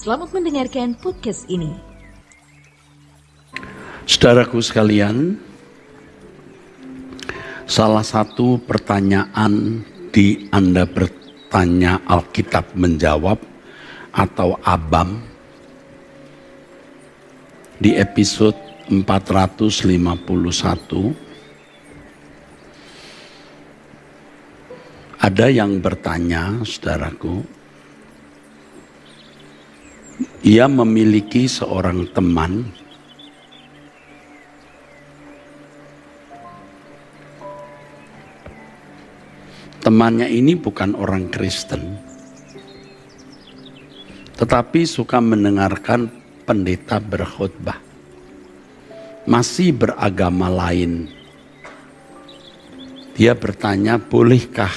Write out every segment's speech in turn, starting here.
Selamat mendengarkan podcast ini. Saudaraku sekalian, salah satu pertanyaan di Anda bertanya Alkitab menjawab atau ABAM di episode 451 ada yang bertanya, saudaraku, ia memiliki seorang teman temannya ini bukan orang Kristen, tetapi suka mendengarkan pendeta berkhotbah, masih beragama lain. Dia bertanya, bolehkah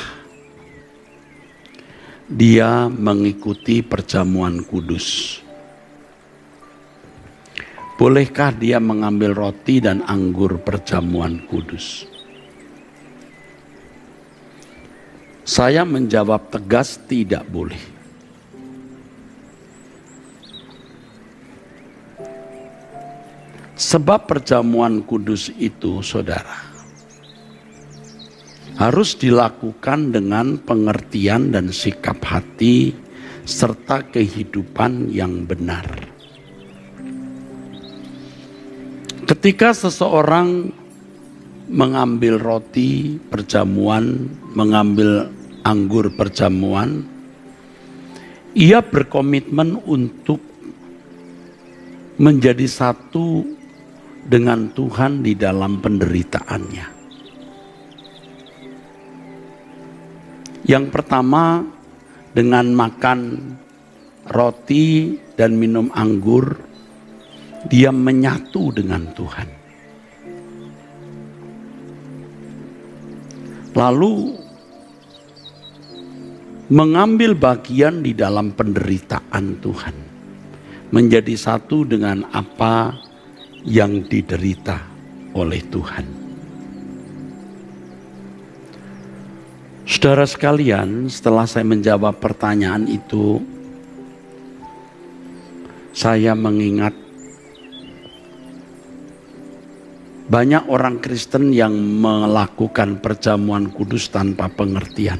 dia mengikuti perjamuan kudus? Bolehkah dia mengambil roti dan anggur perjamuan kudus? Saya menjawab tegas, tidak boleh. Sebab perjamuan kudus itu, saudara, harus dilakukan dengan pengertian dan sikap hati serta kehidupan yang benar. Ketika seseorang mengambil roti perjamuan, mengambil anggur perjamuan, ia berkomitmen untuk menjadi satu dengan Tuhan di dalam penderitaannya. Yang pertama, dengan makan roti dan minum anggur, dia menyatu dengan Tuhan. Lalu mengambil bagian di dalam penderitaan Tuhan, menjadi satu dengan apa yang diderita oleh Tuhan. Saudara sekalian, setelah saya menjawab pertanyaan itu, saya mengingat banyak orang Kristen yang melakukan perjamuan kudus tanpa pengertian.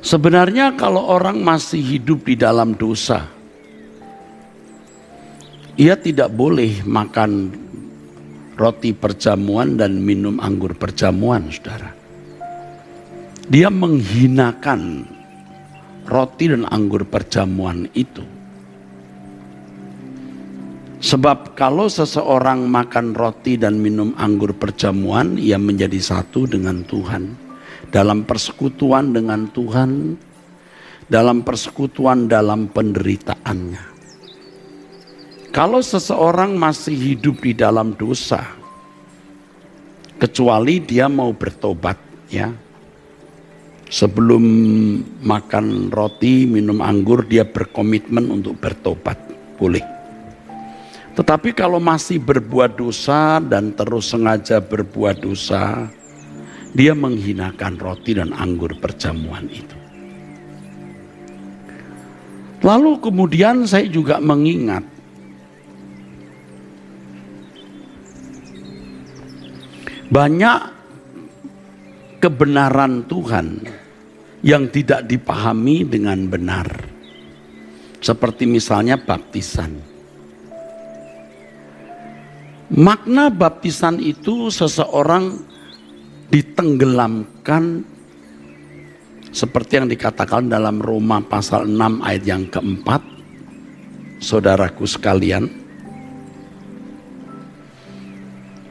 Sebenarnya kalau orang masih hidup di dalam dosa, ia tidak boleh makan roti perjamuan dan minum anggur perjamuan, saudara. Dia menghinakan roti dan anggur perjamuan itu. Sebab kalau seseorang makan roti dan minum anggur perjamuan, ia menjadi satu dengan Tuhan. Dalam persekutuan dengan Tuhan, dalam persekutuan dalam penderitaannya. Kalau seseorang masih hidup di dalam dosa, kecuali dia mau bertobat, ya. Sebelum makan roti, minum anggur, dia berkomitmen untuk bertobat, boleh. Tetapi kalau masih berbuat dosa dan terus sengaja berbuat dosa, dia menghinakan roti dan anggur perjamuan itu. Lalu kemudian saya juga mengingat, banyak kebenaran Tuhan yang tidak dipahami dengan benar. Seperti misalnya baptisan. Makna baptisan itu seseorang ditenggelamkan seperti yang dikatakan dalam Roma pasal 6 ayat yang keempat. Saudaraku sekalian,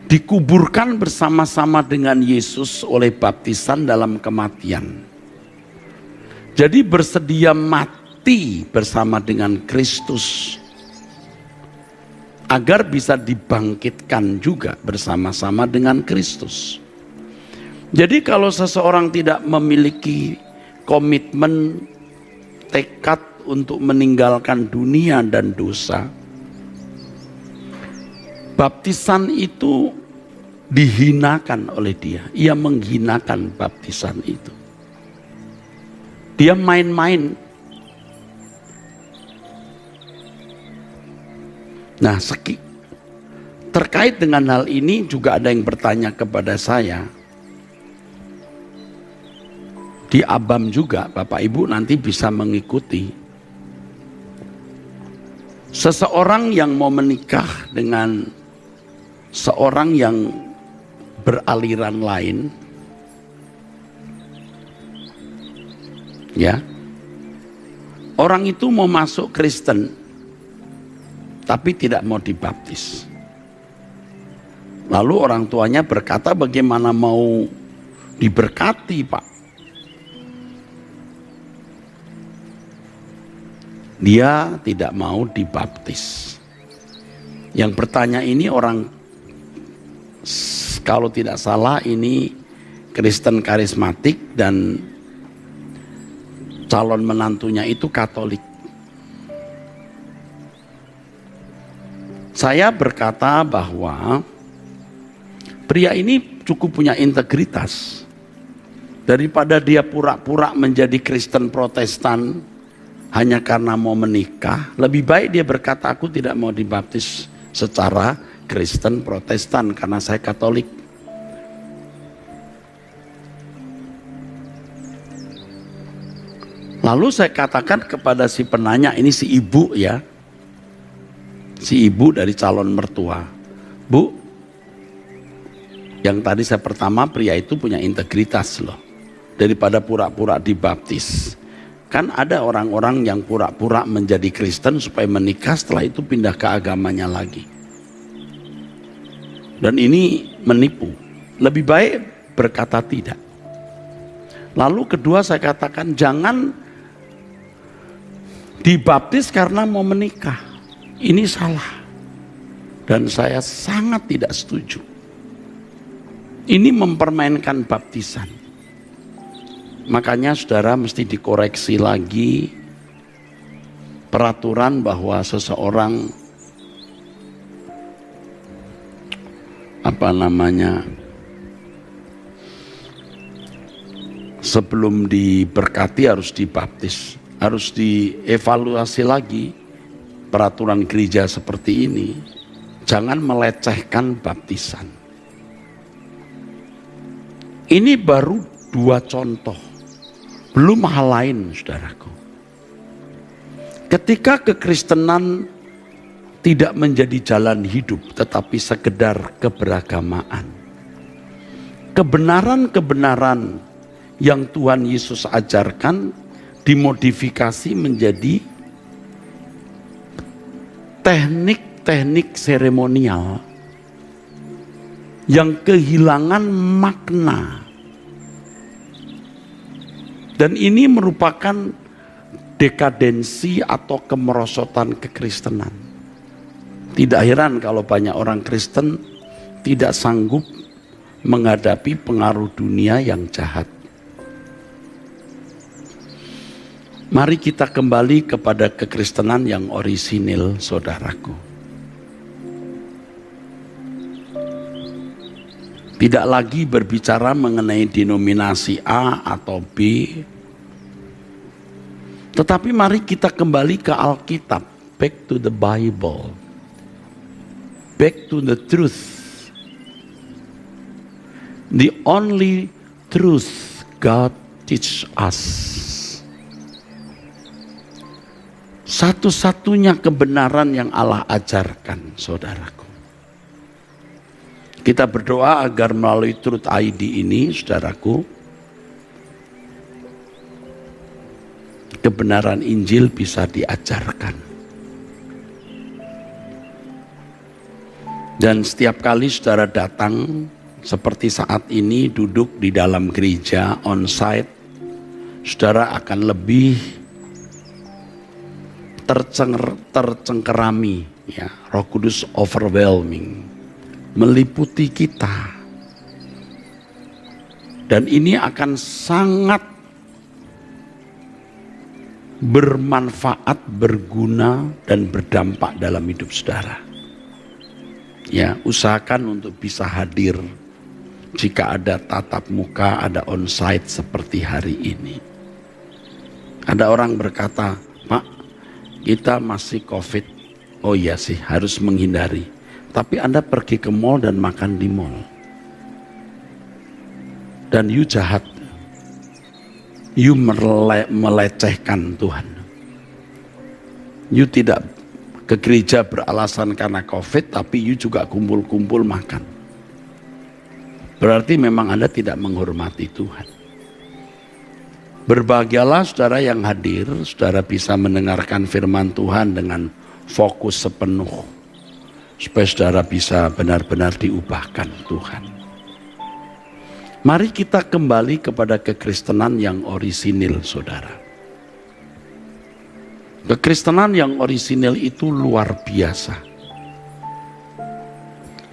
dikuburkan bersama-sama dengan Yesus oleh baptisan dalam kematian. Jadi bersedia mati bersama dengan Kristus agar bisa dibangkitkan juga bersama-sama dengan Kristus. Jadi kalau seseorang tidak memiliki komitmen, tekad untuk meninggalkan dunia dan dosa, baptisan itu dihinakan oleh dia. Ia menghinakan baptisan itu. Dia main-main. Nah, terkait dengan hal ini juga ada yang bertanya kepada saya. Di ABAM juga, Bapak Ibu nanti bisa mengikuti. Seseorang yang mau menikah dengan seorang yang beraliran lain, ya, orang itu mau masuk Kristen tapi tidak mau dibaptis. Lalu orang tuanya berkata, bagaimana mau diberkati, Pak? Dia tidak mau dibaptis. Yang bertanya ini orang, kalau tidak salah ini Kristen karismatik dan calon menantunya itu Katolik. Saya berkata bahwa pria ini cukup punya integritas. Daripada dia pura-pura menjadi Kristen Protestan hanya karena mau menikah, lebih baik dia berkata, aku tidak mau dibaptis secara Kristen Protestan karena saya Katolik. Lalu saya katakan kepada si penanya, ini si ibu ya, si ibu dari calon mertua, Bu, yang tadi saya pertama, pria itu punya integritas loh, daripada pura-pura dibaptis. Kan ada orang-orang yang pura-pura menjadi Kristen supaya menikah, setelah itu pindah ke agamanya lagi. Dan ini menipu. Lebih baik berkata tidak. Lalu kedua saya katakan, jangan dibaptis karena mau menikah. Ini salah. Dan saya sangat tidak setuju. Ini mempermainkan baptisan. Makanya saudara mesti dikoreksi lagi peraturan bahwa seseorang sebelum diberkati harus dibaptis. Harus dievaluasi lagi peraturan gereja seperti ini. Jangan melecehkan baptisan. Ini baru 2 contoh. Belum hal lain, saudaraku. Ketika kekristenan tidak menjadi jalan hidup, tetapi sekedar keberagamaan. Kebenaran-kebenaran yang Tuhan Yesus ajarkan dimodifikasi menjadi teknik-teknik seremonial yang kehilangan makna. Dan ini merupakan dekadensi atau kemerosotan kekristenan. Tidak heran kalau banyak orang Kristen tidak sanggup menghadapi pengaruh dunia yang jahat. Mari kita kembali kepada kekristenan yang orisinil, saudaraku. Tidak lagi berbicara mengenai denominasi A atau B, tetapi mari kita kembali ke Alkitab, back to the Bible, back to the truth, the only truth God teach us. Satu-satunya kebenaran yang Allah ajarkan, saudaraku. Kita berdoa agar melalui Truth ID ini, saudaraku, kebenaran Injil bisa diajarkan. Dan setiap kali saudara datang, seperti saat ini duduk di dalam gereja on-site, saudara akan lebih tercengkerami, ya, Roh Kudus overwhelming, meliputi kita. Dan ini akan sangat bermanfaat, berguna, dan berdampak dalam hidup saudara. Ya, usahakan untuk bisa hadir jika ada tatap muka, ada on-site seperti hari ini. Ada orang berkata, Pak, kita masih COVID. Oh iya sih, harus menghindari. Tapi Anda pergi ke mall dan makan di mall. Dan you jahat. You melecehkan Tuhan. You tidak ke gereja beralasan karena COVID, tapi you juga kumpul-kumpul makan. Berarti memang Anda tidak menghormati Tuhan. Berbahagialah saudara yang hadir, saudara bisa mendengarkan firman Tuhan dengan fokus sepenuh. Supaya saudara bisa benar-benar diubahkan Tuhan. Mari kita kembali kepada kekristenan yang orisinil, saudara. Kekristenan yang orisinil itu luar biasa.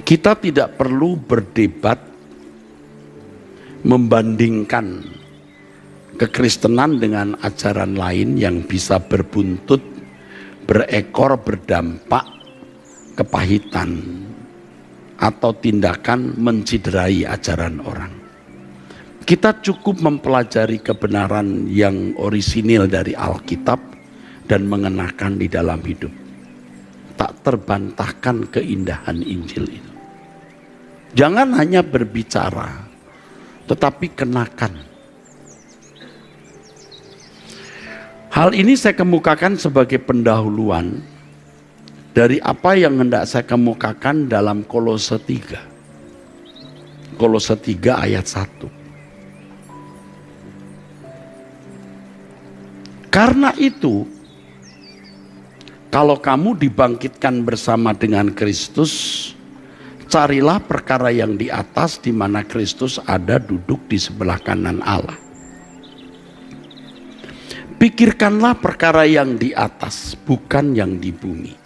Kita tidak perlu berdebat membandingkan kekristenan dengan ajaran lain yang bisa berbuntut, berekor, berdampak kepahitan atau tindakan menciderai ajaran orang. Kita cukup mempelajari kebenaran yang orisinil dari Alkitab dan mengenakan di dalam hidup. Tak terbantahkan keindahan Injil itu. Jangan hanya berbicara, tetapi kenakan. Hal ini saya kemukakan sebagai pendahuluan dari apa yang hendak saya kemukakan dalam Kolose 3. Kolose 3 ayat 1. Karena itu, kalau kamu dibangkitkan bersama dengan Kristus, carilah perkara yang di atas di mana Kristus ada duduk di sebelah kanan Allah. Pikirkanlah perkara yang di atas, bukan yang di bumi.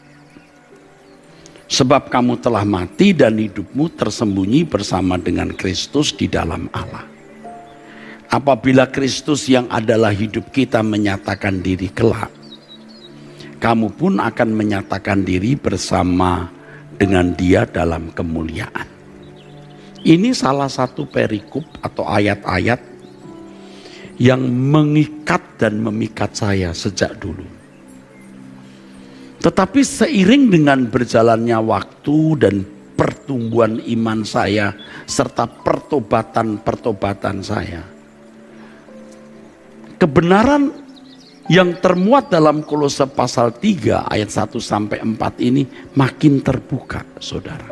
Sebab kamu telah mati dan hidupmu tersembunyi bersama dengan Kristus di dalam Allah. Apabila Kristus yang adalah hidup kita menyatakan diri kelak, kamu pun akan menyatakan diri bersama dengan Dia dalam kemuliaan. Ini salah satu perikop atau ayat-ayat yang mengikat dan memikat saya sejak dulu. Tetapi seiring dengan berjalannya waktu dan pertumbuhan iman saya serta pertobatan saya, kebenaran yang termuat dalam Kolose pasal 3 ayat 1 sampai 4 ini makin terbuka, saudara.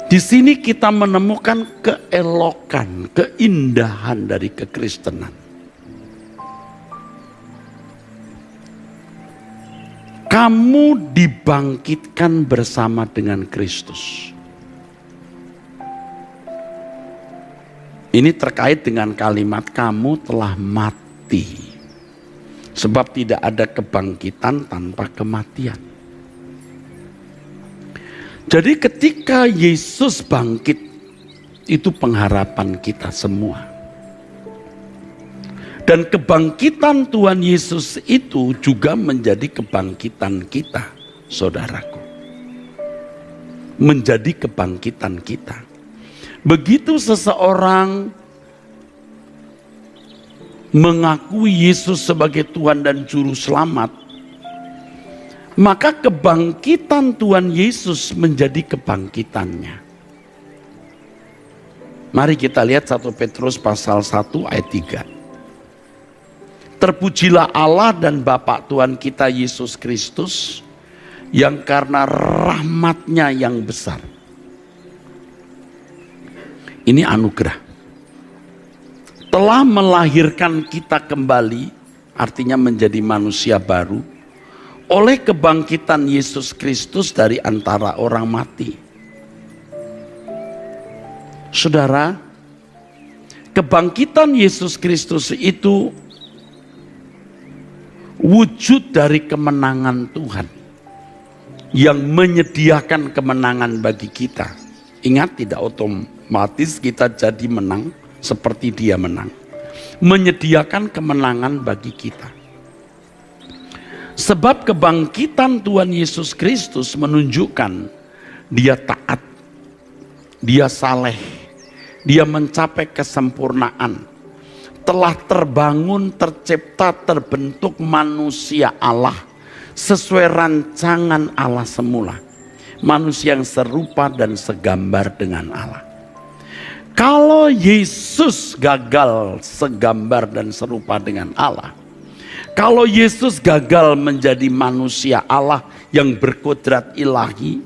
Di sini kita menemukan keelokan, keindahan dari kekristenan. Kamu dibangkitkan bersama dengan Kristus. Ini terkait dengan kalimat kamu telah mati. Sebab tidak ada kebangkitan tanpa kematian. Jadi ketika Yesus bangkit, itu pengharapan kita semua. Dan kebangkitan Tuhan Yesus itu juga menjadi kebangkitan kita, saudaraku. Menjadi kebangkitan kita. Begitu seseorang mengakui Yesus sebagai Tuhan dan Juru Selamat, maka kebangkitan Tuhan Yesus menjadi kebangkitannya. Mari kita lihat 1 Petrus pasal 1 ayat 3. Terpujilah Allah dan Bapa Tuhan kita Yesus Kristus, yang karena rahmat-Nya yang besar. Ini anugerah. Telah melahirkan kita kembali, artinya menjadi manusia baru, oleh kebangkitan Yesus Kristus dari antara orang mati. Saudara, kebangkitan Yesus Kristus itu wujud dari kemenangan Tuhan yang menyediakan kemenangan bagi kita. Ingat, tidak otomatis kita jadi menang seperti Dia menang. Menyediakan kemenangan bagi kita. Sebab kebangkitan Tuhan Yesus Kristus menunjukkan Dia taat, Dia saleh, Dia mencapai kesempurnaan. telah terbangun, tercipta, terbentuk manusia Allah sesuai rancangan Allah semula. Manusia yang serupa dan segambar dengan Allah. Kalau Yesus gagal segambar dan serupa dengan Allah, kalau Yesus gagal menjadi manusia Allah yang berkodrat ilahi,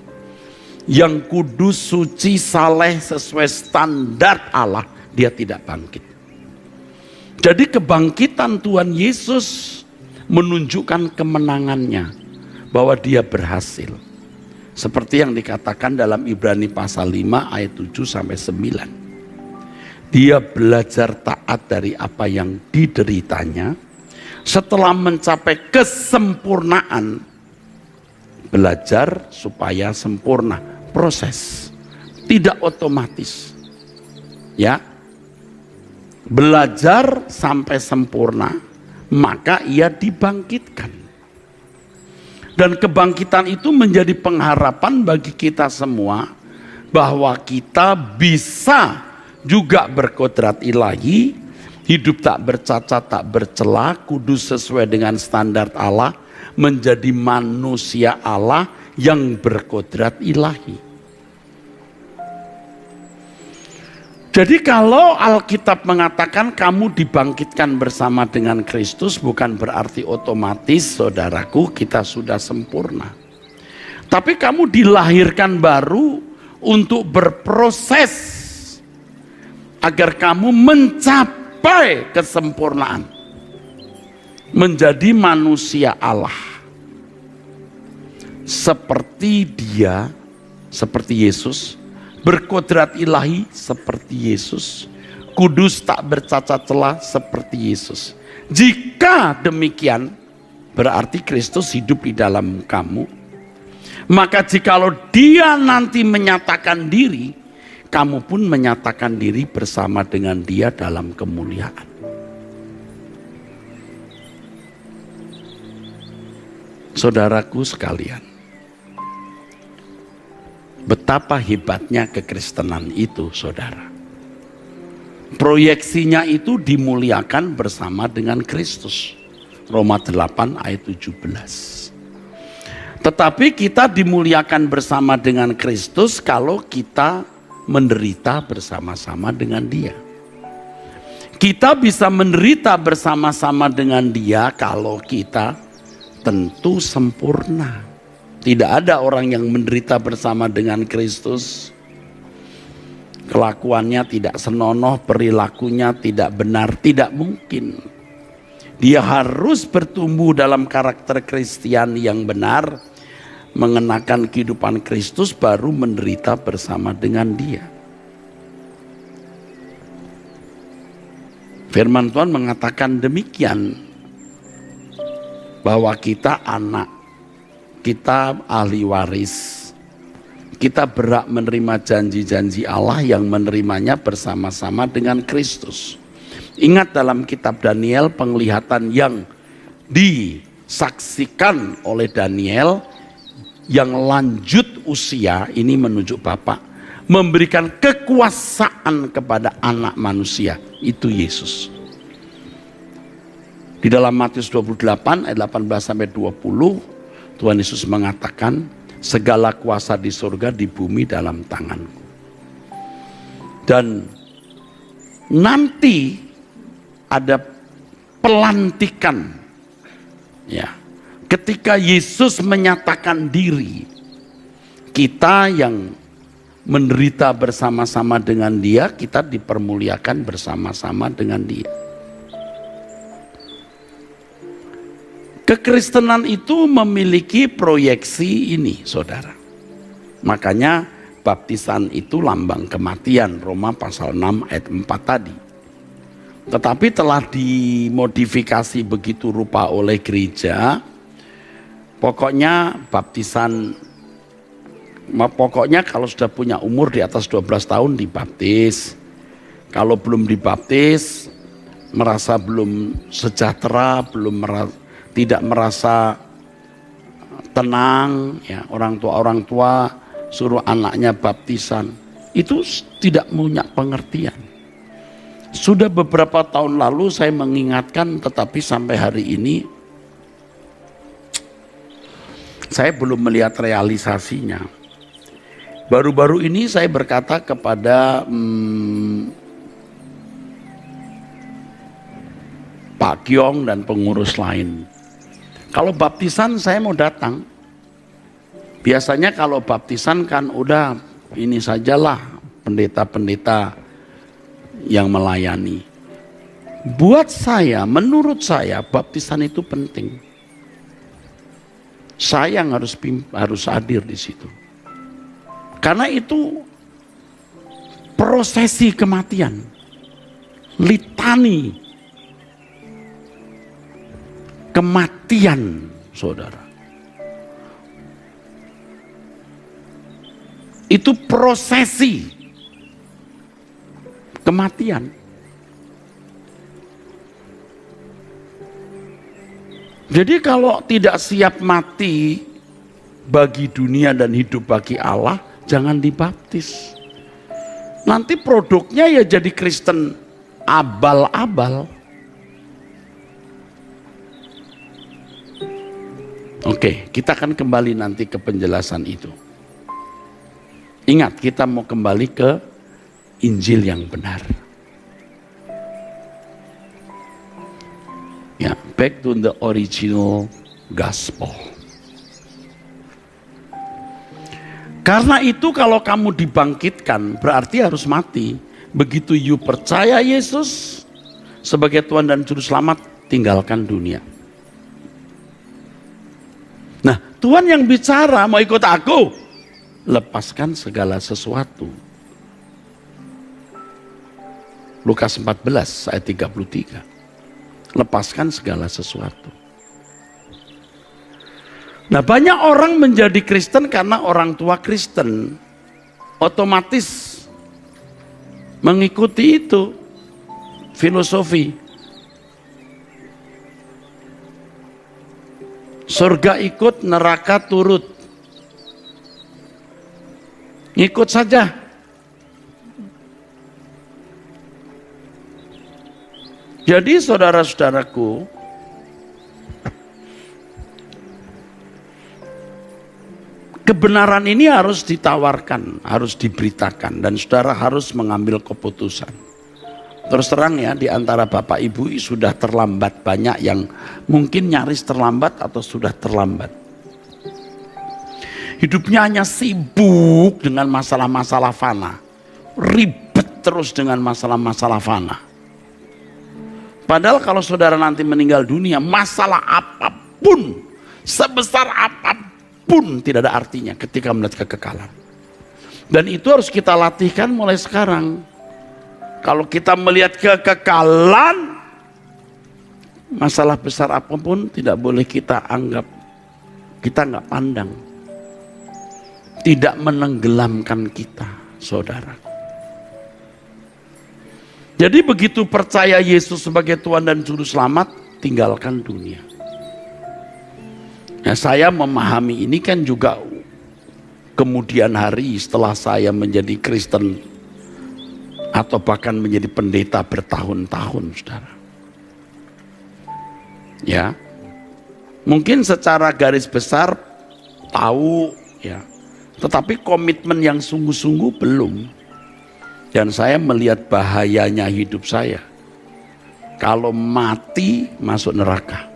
yang kudus, suci, saleh sesuai standar Allah, dia tidak bangkit. Jadi kebangkitan Tuhan Yesus menunjukkan kemenangannya, bahwa dia berhasil. Seperti yang dikatakan dalam Ibrani pasal 5 ayat 7 sampai 9. Dia belajar taat dari apa yang dideritanya. Setelah mencapai kesempurnaan, belajar supaya sempurna. Proses, tidak otomatis. Ya, belajar sampai sempurna, maka ia dibangkitkan. Dan kebangkitan itu menjadi pengharapan bagi kita semua, bahwa kita bisa juga berkodrat ilahi, hidup tak bercacat, tak bercela, kudus sesuai dengan standar Allah, menjadi manusia Allah yang berkodrat ilahi. Jadi kalau Alkitab mengatakan kamu dibangkitkan bersama dengan Kristus, bukan berarti otomatis saudaraku kita sudah sempurna. Tapi kamu dilahirkan baru untuk berproses agar kamu mencapai kesempurnaan. Menjadi manusia Allah. Seperti dia, seperti Yesus. Berkodrat ilahi seperti Yesus, kudus tak bercacat celah seperti Yesus. Jika demikian, berarti Kristus hidup di dalam kamu. Maka jikalau dia nanti menyatakan diri, kamu pun menyatakan diri bersama dengan dia dalam kemuliaan. Saudaraku sekalian, betapa hebatnya kekristenan itu, saudara. Proyeksinya itu dimuliakan bersama dengan Kristus. Roma 8 ayat 17. Tetapi kita dimuliakan bersama dengan Kristus kalau kita menderita bersama-sama dengan dia. Kita bisa menderita bersama-sama dengan dia kalau kita tentu sempurna. Tidak ada orang yang menderita bersama dengan Kristus, kelakuannya tidak senonoh, perilakunya tidak benar, tidak mungkin. Dia harus bertumbuh dalam karakter Kristiani yang benar, mengenakan kehidupan Kristus, baru menderita bersama dengan dia. Firman Tuhan mengatakan demikian, bahwa kita anak, kita ahli waris, kita berhak menerima janji-janji Allah yang menerimanya bersama-sama dengan Kristus. Ingat dalam kitab Daniel, penglihatan yang disaksikan oleh Daniel yang lanjut usia, ini menunjuk Bapa, memberikan kekuasaan kepada anak manusia, itu Yesus. Di dalam Matius 28 ayat 18 sampai 20, Tuhan Yesus mengatakan, segala kuasa di surga, di bumi dalam tanganku. Dan nanti ada pelantikan, ya, ketika Yesus menyatakan diri, kita yang menderita bersama-sama dengan dia, kita dipermuliakan bersama-sama dengan dia. Kekristenan itu memiliki proyeksi ini, saudara. Makanya baptisan itu lambang kematian, Roma pasal 6 ayat 4 tadi. Tetapi telah dimodifikasi begitu rupa oleh gereja. Pokoknya baptisan, pokoknya kalau sudah punya umur di atas 12 tahun dibaptis. Kalau belum dibaptis, merasa belum sejahtera, tidak merasa tenang, ya, orang tua suruh anaknya baptisan, itu tidak punya pengertian. Sudah beberapa tahun lalu saya mengingatkan, tetapi sampai hari ini saya belum melihat realisasinya. Baru-baru ini saya berkata kepada Pak Kyong dan pengurus lain, kalau baptisan saya mau datang. Biasanya kalau baptisan kan udah ini sajalah pendeta-pendeta yang melayani. Buat saya, menurut saya baptisan itu penting. Saya yang harus hadir di situ. Karena itu prosesi kematian, litani kematian, saudara. Itu prosesi kematian. Jadi kalau tidak siap mati bagi dunia dan hidup bagi Allah, jangan dibaptis. Nanti produknya ya jadi Kristen abal-abal. Oke, kita akan kembali nanti ke penjelasan itu. Ingat, kita mau kembali ke Injil yang benar. Ya, back to the original gospel. Karena itu kalau kamu dibangkitkan berarti harus mati. Begitu you percaya Yesus sebagai Tuhan dan Juru Selamat, tinggalkan dunia. Nah, Tuhan yang bicara, mau ikut aku, lepaskan segala sesuatu. Lukas 14 ayat 33. Lepaskan segala sesuatu. Nah, banyak orang menjadi Kristen karena orang tua Kristen. Otomatis mengikuti itu filosofi. Surga ikut, neraka turut. Ikut saja. Jadi saudara-saudaraku, kebenaran ini harus ditawarkan, harus diberitakan, dan saudara harus mengambil keputusan. Terus terang ya, di antara Bapak Ibu sudah terlambat, banyak yang mungkin nyaris terlambat atau sudah terlambat. Hidupnya hanya sibuk dengan masalah-masalah fana, ribet terus dengan masalah-masalah fana. Padahal kalau saudara nanti meninggal dunia, masalah apapun, sebesar apapun tidak ada artinya ketika melihat kekekalan. Dan itu harus kita latihkan mulai sekarang. Kalau kita melihat kekekalan, masalah besar apapun tidak boleh kita anggap, kita nggak pandang. Tidak menenggelamkan kita, saudara. Jadi begitu percaya Yesus sebagai Tuhan dan Juru Selamat, tinggalkan dunia. Nah, saya memahami ini kan juga kemudian hari setelah saya menjadi Kristen atau bahkan menjadi pendeta bertahun-tahun, saudara. Ya, mungkin secara garis besar tahu, ya, tetapi komitmen yang sungguh-sungguh belum. Dan saya melihat bahayanya hidup saya. Kalau mati masuk neraka.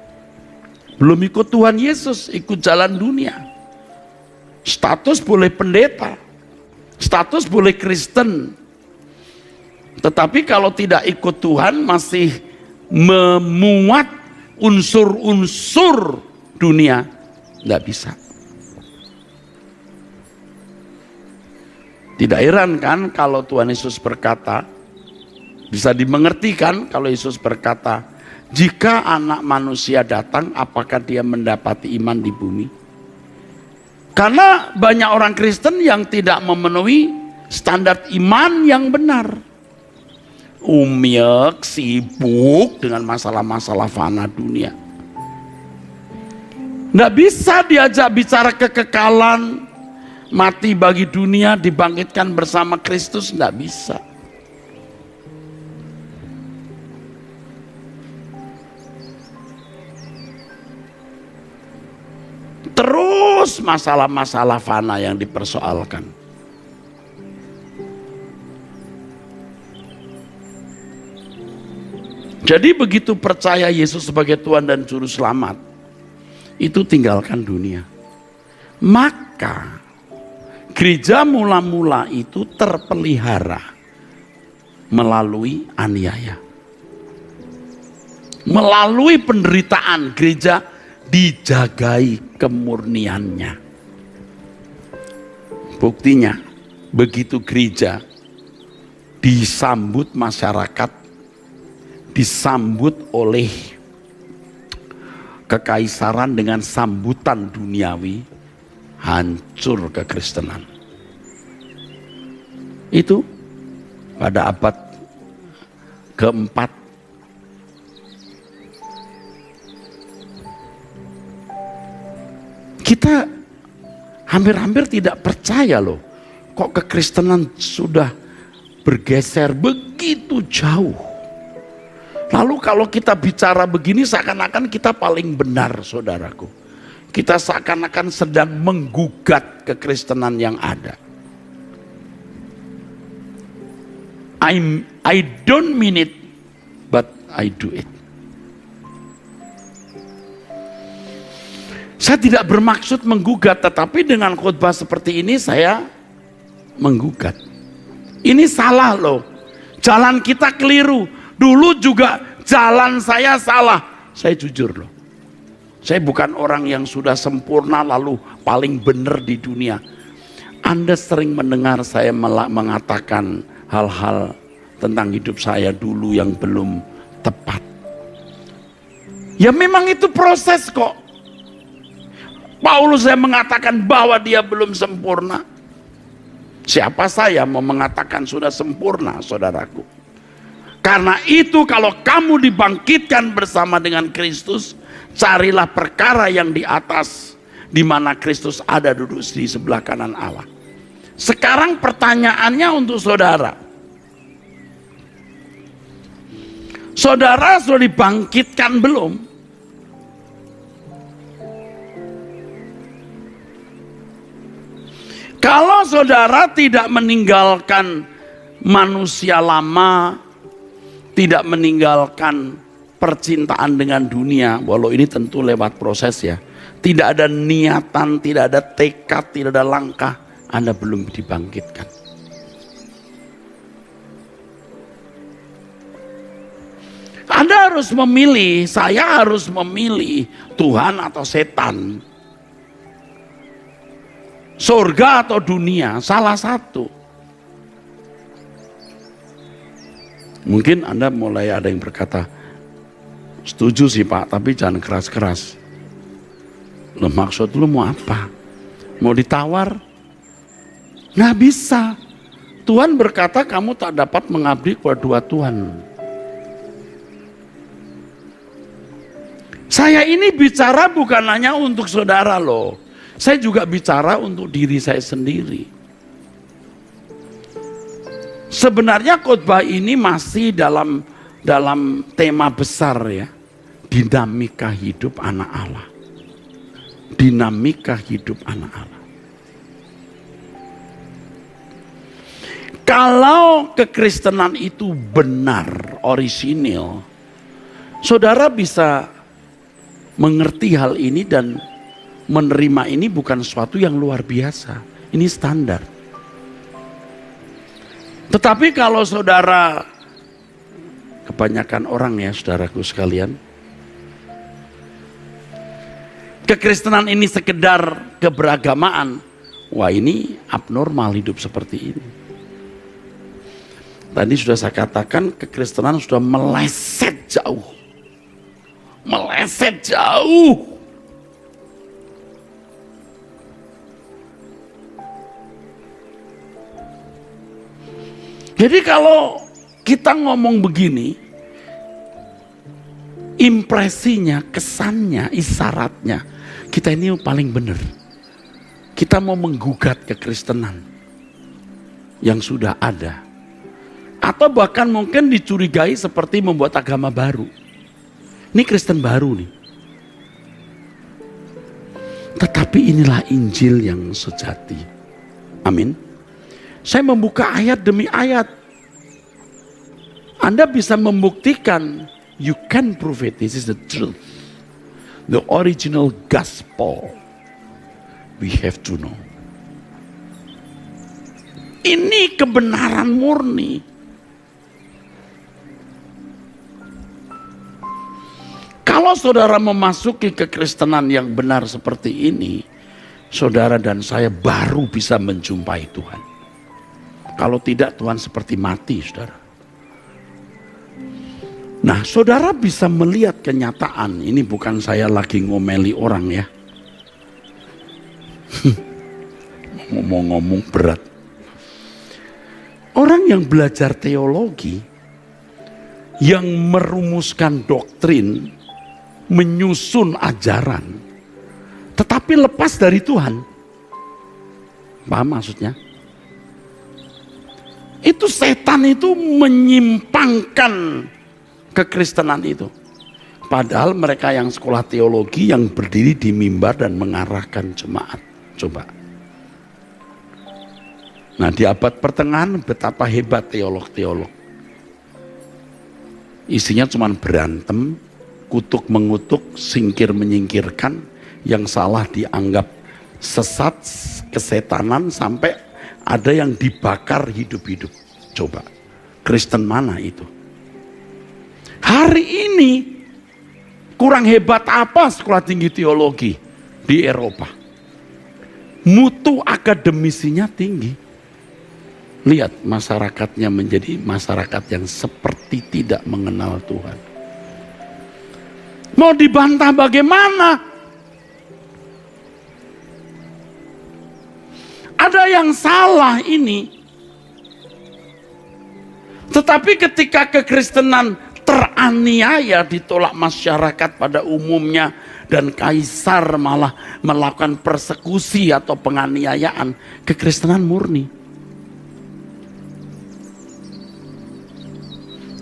Belum ikut Tuhan Yesus, ikut jalan dunia. Status boleh pendeta. Status boleh Kristen. Tetapi kalau tidak ikut Tuhan masih memuat unsur-unsur dunia. Tidak bisa. Tidak heran kan kalau Tuhan Yesus berkata, bisa dimengerti kan kalau Yesus berkata, jika anak manusia datang, apakah dia mendapati iman di bumi? Karena banyak orang Kristen yang tidak memenuhi standar iman yang benar. Umyek, sibuk dengan masalah-masalah fana dunia. Nggak bisa diajak bicara kekekalan, mati bagi dunia, dibangkitkan bersama Kristus, nggak bisa. terus masalah-masalah fana yang dipersoalkan. Jadi begitu percaya Yesus sebagai Tuhan dan Juru Selamat, itu tinggalkan dunia. Maka gereja mula-mula itu terpelihara melalui aniaya. Melalui penderitaan, gereja dijagai kemurniannya. Buktinya, begitu gereja disambut masyarakat, disambut oleh kekaisaran dengan sambutan duniawi, hancur kekristenan. Itu pada abad keempat. Kita hampir-hampir tidak percaya loh, kok kekristenan sudah bergeser begitu jauh. Lalu kalau kita bicara begini seakan-akan kita paling benar, saudaraku. Kita seakan-akan sedang menggugat kekristenan yang ada. I don't mean it, but I do it. Saya tidak bermaksud menggugat, tetapi dengan khotbah seperti ini saya menggugat. Ini salah loh. Jalan kita keliru. Dulu juga jalan saya salah. Saya jujur loh. Saya bukan orang yang sudah sempurna lalu paling benar di dunia. Anda sering mendengar saya mengatakan hal-hal tentang hidup saya dulu yang belum tepat. Ya memang itu proses kok. Paulus saya mengatakan bahwa dia belum sempurna. Siapa saya mau mengatakan sudah sempurna, saudaraku? Karena itu kalau kamu dibangkitkan bersama dengan Kristus, carilah perkara yang di atas, di mana Kristus ada duduk di sebelah kanan Allah. Sekarang pertanyaannya untuk saudara. Saudara sudah dibangkitkan belum? Kalau saudara tidak meninggalkan manusia lama, tidak meninggalkan percintaan dengan dunia, walau ini tentu lewat proses ya. Tidak ada niatan, tidak ada tekad, tidak ada langkah, Anda belum dibangkitkan. Anda harus memilih, saya harus memilih Tuhan atau setan. Surga atau dunia, salah satu. Mungkin Anda mulai ada yang berkata, setuju sih Pak, tapi jangan keras-keras. Loh maksud lu mau apa? Mau ditawar? Nggak bisa. Tuhan berkata kamu tak dapat mengabdi kepada dua Tuhan. Saya ini bicara bukan hanya untuk saudara loh. Saya juga bicara untuk diri saya sendiri. Sebenarnya khotbah ini masih dalam tema besar ya. Dinamika hidup anak Allah. Dinamika hidup anak Allah. Kalau kekristenan itu benar, orisinil, saudara bisa mengerti hal ini dan menerima ini bukan sesuatu yang luar biasa. Ini standar. Tetapi kalau saudara, kebanyakan orang ya saudaraku sekalian, kekristenan ini sekedar keberagamaan, wah ini abnormal hidup seperti ini. Tadi sudah saya katakan kekristenan sudah meleset jauh. Meleset jauh. Jadi kalau kita ngomong begini, impresinya, kesannya, isyaratnya, kita ini paling benar. Kita mau menggugat kekristenan yang sudah ada. Atau bahkan mungkin dicurigai seperti membuat agama baru. Ini Kristen baru nih. Tetapi Tapi inilah Injil yang sejati. Amin. Saya membuka ayat demi ayat. Anda bisa membuktikan, you can prove it, this is the truth. The original gospel, we have to know. Ini kebenaran murni. Kalau saudara memasuki kekristenan yang benar seperti ini, saudara dan saya baru bisa menjumpai Tuhan. Kalau tidak, Tuhan seperti mati, saudara. Nah, saudara bisa melihat kenyataan. Ini bukan saya lagi ngomeli orang ya. Ngomong-ngomong berat. Orang yang belajar teologi, yang merumuskan doktrin, menyusun ajaran, tetapi lepas dari Tuhan. Paham maksudnya? Itu setan itu menyimpangkan kekristenan itu. Padahal mereka yang sekolah teologi, yang berdiri di mimbar dan mengarahkan jemaat. Coba. Nah, di abad pertengahan betapa hebat teolog-teolog. Isinya cuma berantem, kutuk mengutuk, singkir menyingkirkan, yang salah dianggap sesat, kesetanan, sampai ada yang dibakar hidup-hidup. Coba, Kristen mana itu? Hari ini kurang hebat apa sekolah tinggi teologi di Eropa? Mutu akademisinya tinggi. Lihat masyarakatnya menjadi masyarakat yang seperti tidak mengenal Tuhan. Mau dibantah bagaimana? Ada yang salah ini. Tetapi ketika kekristenan teraniaya, ditolak masyarakat pada umumnya, dan kaisar malah melakukan persekusi atau penganiayaan, kekristenan murni.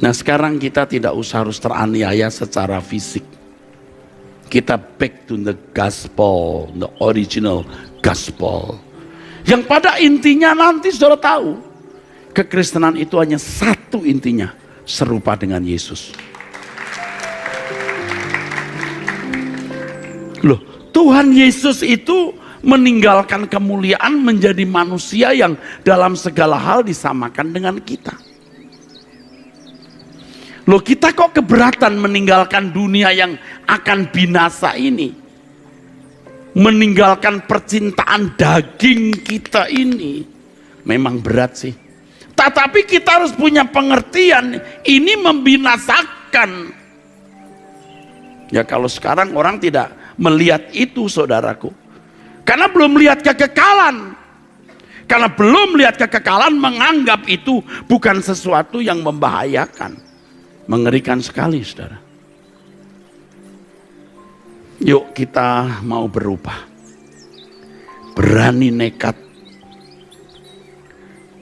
Nah, sekarang kita tidak usah harus teraniaya secara fisik. Kita back to the gospel, the original gospel. Yang pada intinya nanti saudara tahu, kekristenan itu hanya satu intinya, serupa dengan Yesus. Loh, Tuhan Yesus itu meninggalkan kemuliaan menjadi manusia yang dalam segala hal disamakan dengan kita. Loh, kita kok keberatan meninggalkan dunia yang akan binasa ini? Meninggalkan percintaan daging kita ini. Memang berat sih. Tetapi kita harus punya pengertian, ini membinasakan. Ya, kalau sekarang orang tidak melihat itu, saudaraku. Karena belum melihat kekekalan. Karena belum melihat kekekalan, menganggap itu bukan sesuatu yang membahayakan. Mengerikan sekali, saudara. Yuk kita mau berubah. Berani, nekat,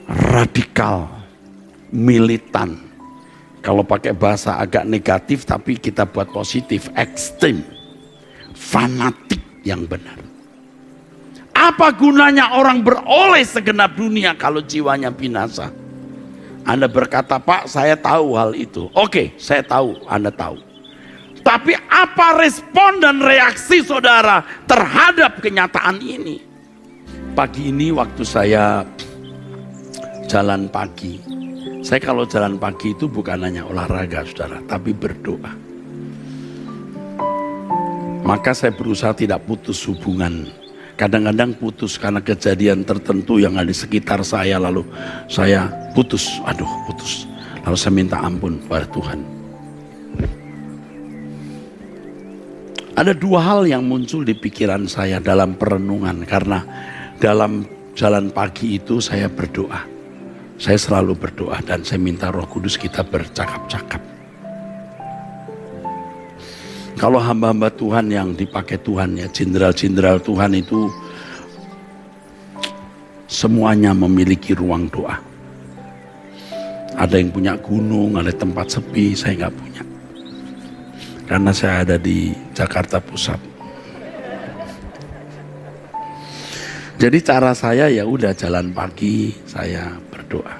radikal, militan. Kalau pakai bahasa agak negatif tapi kita buat positif, ekstrem, fanatik yang benar. Apa gunanya orang beroleh segenap dunia kalau jiwanya binasa? Anda berkata, Pak, saya tahu hal itu. Oke, saya tahu, Anda tahu. Tapi apa respon dan reaksi saudara terhadap kenyataan ini? Pagi ini waktu saya jalan pagi, saya kalau jalan pagi itu bukan hanya olahraga, saudara, tapi berdoa. Maka saya berusaha tidak putus hubungan. Kadang-kadang putus karena kejadian tertentu yang ada di sekitar saya, lalu saya putus, putus. Lalu saya minta ampun kepada Tuhan. Ada dua hal yang muncul di pikiran saya dalam perenungan, karena dalam jalan pagi itu saya berdoa. Saya selalu berdoa dan saya minta Roh Kudus kita bercakap-cakap. Kalau hamba-hamba Tuhan yang dipakai Tuhan, ya jenderal-jenderal Tuhan itu semuanya memiliki ruang doa. Ada yang punya gunung, ada tempat sepi, saya nggak punya. Karena saya ada di Jakarta Pusat. Jadi cara saya ya udah jalan pagi, saya berdoa.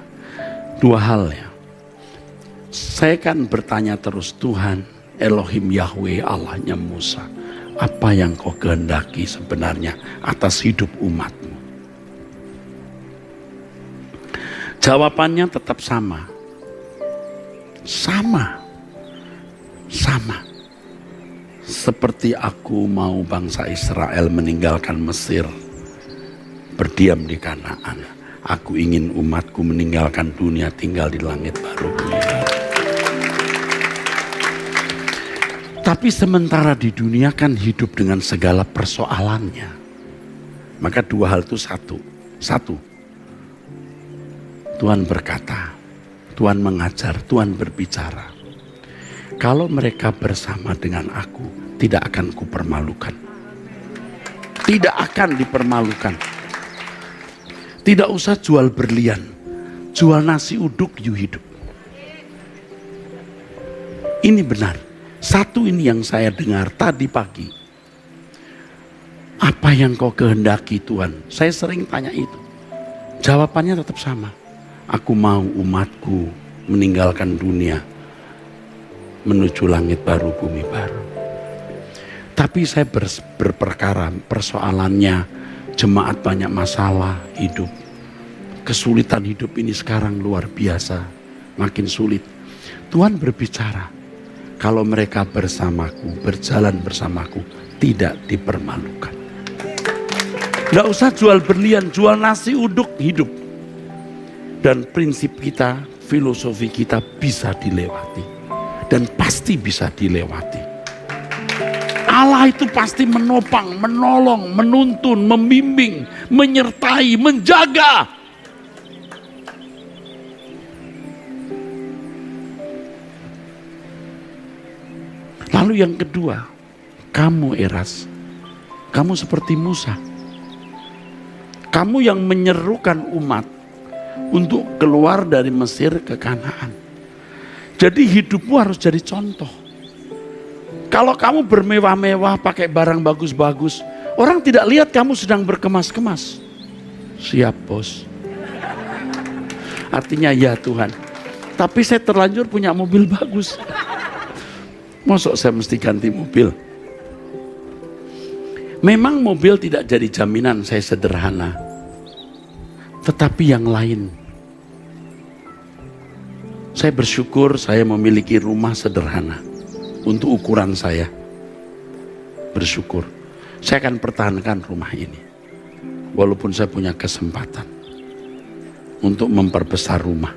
Dua hal ya. Saya kan bertanya terus, Tuhan, Elohim Yahweh, Allahnya Musa, apa yang kau kehendaki sebenarnya atas hidup umatmu? Jawabannya tetap sama. Sama. Seperti aku mau bangsa Israel meninggalkan Mesir, berdiam di Kanaan. Aku ingin umatku meninggalkan dunia, tinggal di langit baru. Tapi sementara di dunia kan hidup dengan segala persoalannya. Maka dua hal itu satu. Tuhan berkata, Tuhan mengajar, Tuhan berbicara. Kalau mereka bersama dengan aku, tidak akan kupermalukan. Tidak akan dipermalukan. Tidak usah jual berlian, jual nasi uduk you hidup. Ini benar. Satu ini yang saya dengar tadi pagi. Apa yang kau kehendaki Tuhan? Saya sering tanya itu. Jawabannya tetap sama. Aku mau umatku meninggalkan dunia, menuju langit baru, bumi baru. Tapi saya berperkara, persoalannya jemaat banyak masalah hidup. Kesulitan hidup ini sekarang luar biasa, makin sulit. Tuhan berbicara, kalau mereka bersamaku, berjalan bersamaku, tidak dipermalukan. Tidak usah jual berlian, jual nasi uduk hidup. Dan prinsip kita, filosofi kita bisa dilewati. Dan pasti bisa dilewati. Allah itu pasti menopang, menolong, menuntun, membimbing, menyertai, menjaga. Lalu yang kedua, kamu Eras, kamu seperti Musa. Kamu yang menyerukan umat untuk keluar dari Mesir ke Kanaan. Jadi hidupmu harus jadi contoh. Kalau kamu bermewah-mewah, pakai barang bagus-bagus, orang tidak lihat kamu sedang berkemas-kemas. Siap bos. Artinya ya Tuhan, tapi saya terlanjur punya mobil bagus. Mosok saya mesti ganti mobil? Memang mobil tidak jadi jaminan saya sederhana. Tetapi yang lain. Saya bersyukur saya memiliki rumah sederhana. Untuk ukuran saya. Bersyukur. Saya akan pertahankan rumah ini. Walaupun saya punya kesempatan. Untuk memperbesar rumah.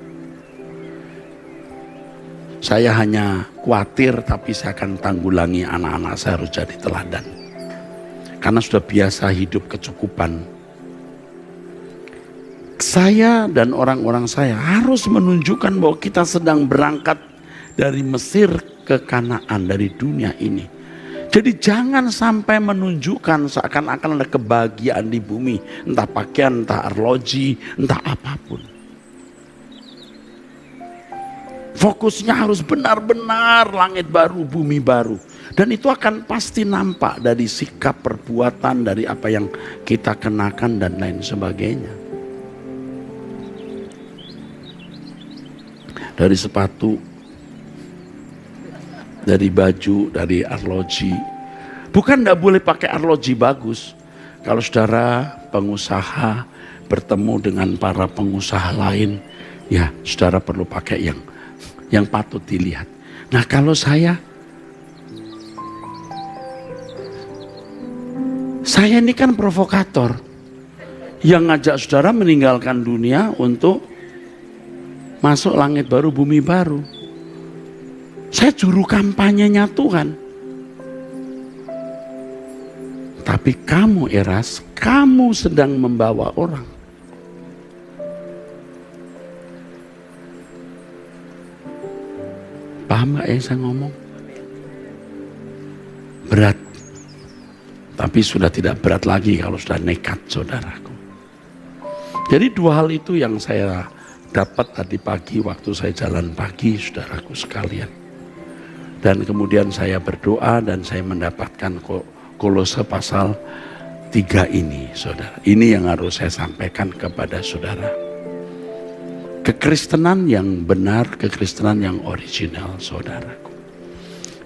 Saya hanya khawatir, tapi saya akan tanggulangi anak-anak saya harus jadi teladan. Karena sudah biasa hidup kecukupan. Saya dan orang-orang saya harus menunjukkan bahwa kita sedang berangkat dari Mesir ke Kanaan, dari dunia ini. Jadi jangan sampai menunjukkan seakan-akan ada kebahagiaan di bumi. Entah pakaian, entah arloji, entah apapun. Fokusnya harus benar-benar langit baru, bumi baru. Dan itu akan pasti nampak dari sikap, perbuatan, dari apa yang kita kenakan dan lain sebagainya. Dari sepatu, dari baju, dari arloji. Bukan tidak boleh pakai arloji bagus. Kalau saudara pengusaha bertemu dengan para pengusaha lain, ya saudara perlu pakai yang patut dilihat. Nah kalau saya ini kan provokator yang ngajak saudara meninggalkan dunia untuk masuk langit baru, bumi baru. Saya juru kampanyenya Tuhan. Tapi kamu Eras, kamu sedang membawa orang. Paham gak yang saya ngomong? Berat. Tapi sudah tidak berat lagi kalau sudah nekat saudaraku. Jadi dua hal itu yang saya dapat tadi pagi waktu saya jalan pagi saudaraku sekalian. Dan kemudian saya berdoa dan saya mendapatkan Kolose pasal Tiga ini, saudara. Ini yang harus saya sampaikan kepada saudara. Kekristenan yang benar, kekristenan yang original, saudaraku.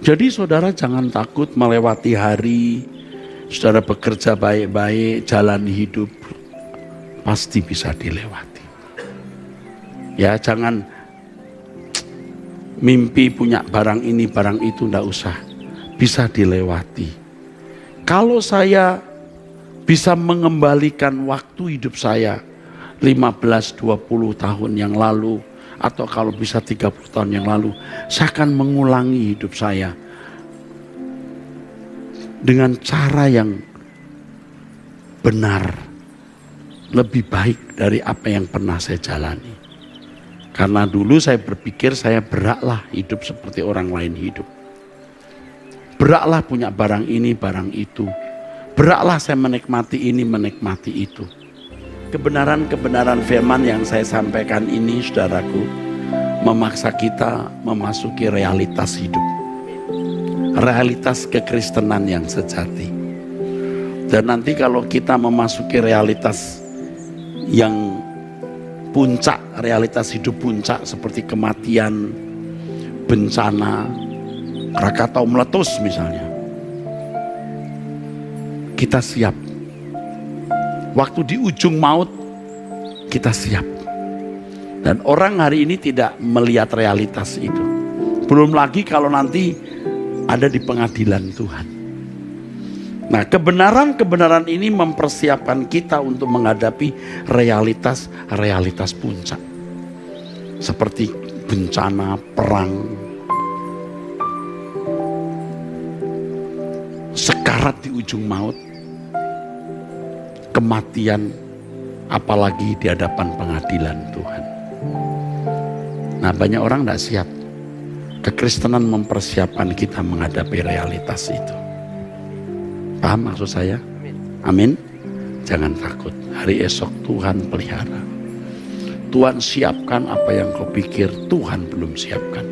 Jadi saudara jangan takut melewati hari, saudara bekerja baik-baik, jalan hidup, pasti bisa dilewati. Ya, jangan mimpi punya barang ini, barang itu, enggak usah. Bisa dilewati. Kalau saya bisa mengembalikan waktu hidup saya 15-20 tahun yang lalu, atau kalau bisa 30 tahun yang lalu, saya akan mengulangi hidup saya dengan cara yang benar, lebih baik dari apa yang pernah saya jalani. Karena dulu saya berpikir saya beraklah hidup seperti orang lain hidup. Beraklah punya barang ini, barang itu. Beraklah saya menikmati ini, menikmati itu. Kebenaran-kebenaran firman yang saya sampaikan ini, saudaraku, memaksa kita memasuki realitas hidup. Realitas kekristenan yang sejati. Dan nanti kalau kita memasuki realitas yang puncak, realitas hidup puncak seperti kematian, bencana, Krakatau meletus misalnya. Kita siap. Waktu di ujung maut, kita siap. Dan orang hari ini tidak melihat realitas itu. Belum lagi kalau nanti ada di pengadilan Tuhan. Nah, kebenaran-kebenaran ini mempersiapkan kita untuk menghadapi realitas-realitas puncak. Seperti bencana, perang, sekarat di ujung maut, kematian, apalagi di hadapan pengadilan Tuhan. Nah, banyak orang tidak siap. Kekristenan mempersiapkan kita menghadapi realitas itu. Paham maksud saya? Amin. Jangan takut. Hari esok Tuhan pelihara. Tuhan siapkan apa yang kau pikir Tuhan belum siapkan.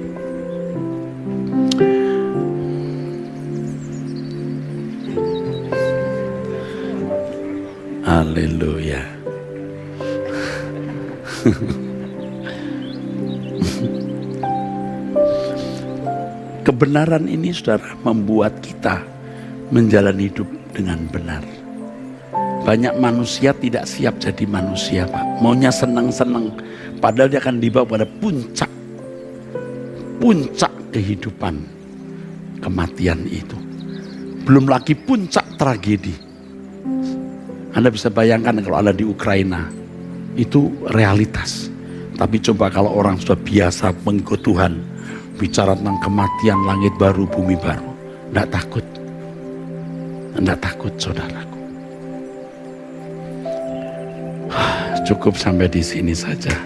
Haleluya. Kebenaran ini, saudara, membuat kita menjalani hidup dengan benar. Banyak manusia tidak siap jadi manusia, Pak. Maunya senang-senang, padahal dia akan dibawa pada puncak kehidupan, kematian itu. Belum lagi puncak tragedi. Anda bisa bayangkan kalau Anda di Ukraina, itu realitas. Tapi coba kalau orang sudah biasa mengikut Tuhan, bicara tentang kematian, langit baru, bumi baru, enggak takut. Enggak takut, saudaraku. Cukup sampai di sini saja.